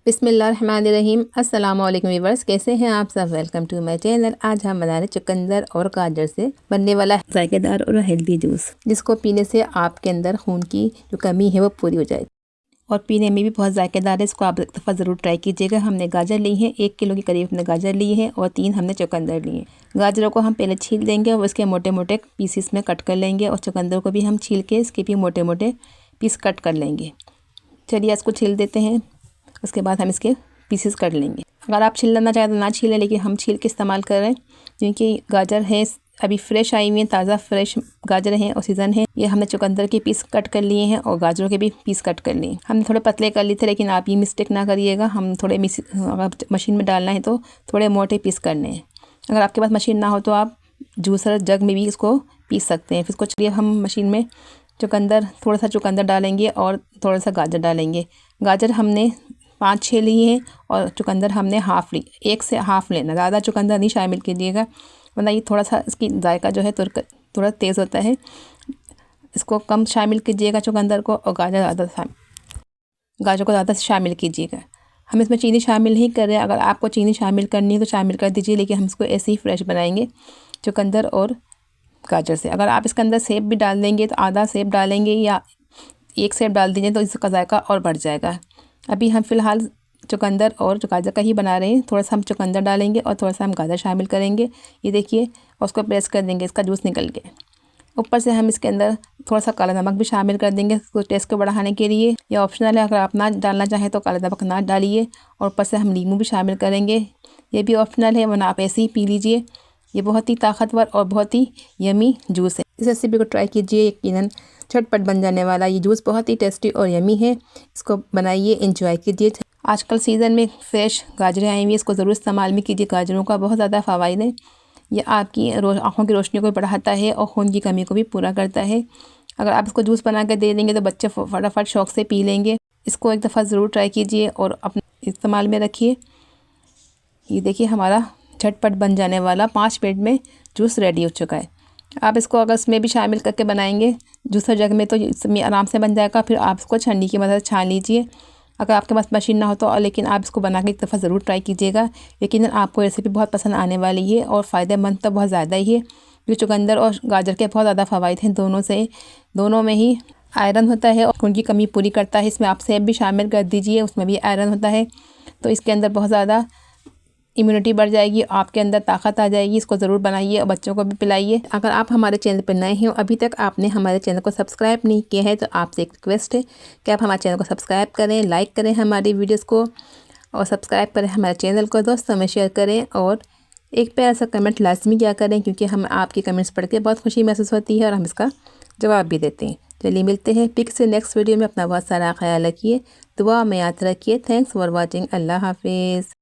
बिस्मिल्लाहिर्रहमानिर्रहीम। अस्सलाम वालेकुम व्यूअर्स, कैसे हैं आप सब। Welcome to my channel. आज हम बना रहे चुकंदर और गाजर से बनने वाला जायकेदार और हेल्दी जूस, जिसको पीने से आपके अंदर खून की जो कमी है वो पूरी हो जाएगी और पीने में भी बहुत जायकेदार है। इसको आप एक दफ़ा ज़रूर ट्राई कीजिएगा। हमने गाजर ली है, 1 किलो के करीब हमने गाजर ली है और 3 हमने चुकंदर लिए। गाजरों को हम पहले छील देंगे और उसके मोटे मोटे पीसीस में कट कर लेंगे और चुकंदर को भी हम छील के इसके भी मोटे मोटे पीस कट कर लेंगे। चलिए इसको छील देते हैं, उसके बाद हम इसके पीसेस कर लेंगे। अगर आप छीलना ना चाहें तो ना छीलें, लेकिन हम छील के इस्तेमाल कर रहे हैं क्योंकि गाजर है अभी फ्रेश आई हुई हैं, ताज़ा फ्रेश गाजर हैं और सीज़न है। ये हमने चुकंदर के पीस कट कर लिए हैं और गाजरों के भी पीस कट कर लिए। हमने थोड़े पतले कर लिए थे, लेकिन आप ये मिस्टेक ना करिएगा। हम थोड़े अगर मशीन में डालना है तो थोड़े मोटे पीस करने हैं। अगर आपके पास मशीन ना हो तो आप जूसर जग में भी इसको पीस सकते हैं। फिर इसको चलिए हम मशीन में थोड़ा सा चुकंदर डालेंगे और थोड़ा सा गाजर डालेंगे। गाजर हमने 5-6 लिए हैं और चुकंदर हमने हाफ़ ली। 1 से हाफ़ लेना, ज़्यादा चुकंदर नहीं शामिल कीजिएगा, वरना ये थोड़ा सा इसकी जायका जो है थोड़ा तेज़ होता है। इसको कम शामिल कीजिएगा चुकंदर को, और गाजर को ज़्यादा शामिल कीजिएगा। हम इसमें चीनी शामिल नहीं कर रहे हैं। अगर आपको चीनी शामिल करनी है तो शामिल कर दीजिए, लेकिन हम इसको ऐसे ही फ्रेश बनाएंगे चुकंदर और गाजर से। अगर आप इसके अंदर सेब भी डाल देंगे तो आधा सेब डालेंगे या 1 सेब डाल दीजिए तो इसका जायका और बढ़ जाएगा। अभी हम फ़िलहाल चुकंदर और गाजर का ही बना रहे हैं। थोड़ा सा हम चुकंदर डालेंगे और थोड़ा सा हम गाजर शामिल करेंगे, ये देखिए, और उसको प्रेस कर देंगे, इसका जूस निकल के। ऊपर से हम इसके अंदर थोड़ा सा काला नमक भी शामिल कर देंगे इसको टेस्ट को बढ़ाने के लिए। ये ऑप्शनल है, अगर आप ना डालना चाहें तो काला नमक ना डालिए। और ऊपर से हम नींबू भी शामिल करेंगे, ये भी ऑप्शनल है, वरना आप ऐसे ही पी लीजिए। ये बहुत ही ताकतवर और बहुत ही यमी जूस है। इस रेसिपी को ट्राई कीजिए, यकीनन झटपट बन जाने वाला ये जूस बहुत ही टेस्टी और यमी है। इसको बनाइए, एंजॉय कीजिए। आजकल सीज़न में फ्रेश गाजरें आई हुई, इसको ज़रूर इस्तेमाल में कीजिए। गाजरों का बहुत ज़्यादा फ़वाइद है। ये आपकी आँखों की रोशनी को बढ़ाता है और खून की कमी को भी पूरा करता है। अगर आप इसको जूस बना कर दे देंगे तो बच्चे फटाफट शौक़ से पी लेंगे। इसको एक दफ़ा ज़रूर ट्राई कीजिए और अपने इस्तेमाल में रखिए। ये देखिए, हमारा झटपट बन जाने वाला 5 मिनट में जूस रेडी हो चुका है। आप इसको अगर इसमें भी शामिल करके बनाएंगे जूसर जग में तो इसमें आराम से बन जाएगा। फिर आप इसको छन्नी की मदद से छान लीजिए, अगर आपके पास मशीन ना हो तो। लेकिन आप इसको बना के एक दफ़ा ज़रूर ट्राई कीजिएगा, लेकिन आपको रेसिपी बहुत पसंद आने वाली है और फ़ायदेमंद तो बहुत ज़्यादा ही है, क्योंकि चुकंदर और गाजर के बहुत ज़्यादा फ़वाइद हैं। दोनों में ही आयरन होता है और खून की कमी पूरी करता है। इसमें आप सेब भी शामिल कर दीजिए, उसमें भी आयरन होता है, तो इसके अंदर बहुत ज़्यादा इम्यूनिटी बढ़ जाएगी, आपके अंदर ताकत आ जाएगी। इसको ज़रूर बनाइए और बच्चों को भी पिलाइए। अगर आप हमारे चैनल पर नए हैं और अभी तक आपने हमारे चैनल को सब्सक्राइब नहीं किया है तो आपसे एक रिक्वेस्ट है कि आप हमारे चैनल को सब्सक्राइब करें, लाइक करें हमारी वीडियोस को और सब्सक्राइब करें हमारे चैनल को, दोस्तों में शेयर करें और एक प्यारा सा कमेंट लाजमी किया करें, क्योंकि हम आपके कमेंट्स पढ़ के बहुत खुशी महसूस होती है और हम इसका जवाब भी देते हैं। चलिए मिलते हैं फिर से नेक्स्ट वीडियो में। अपना बहुत सारा ख्याल रखिए, दुआ में याद रखिए। Thanks for watching. अल्लाह हाफिज़।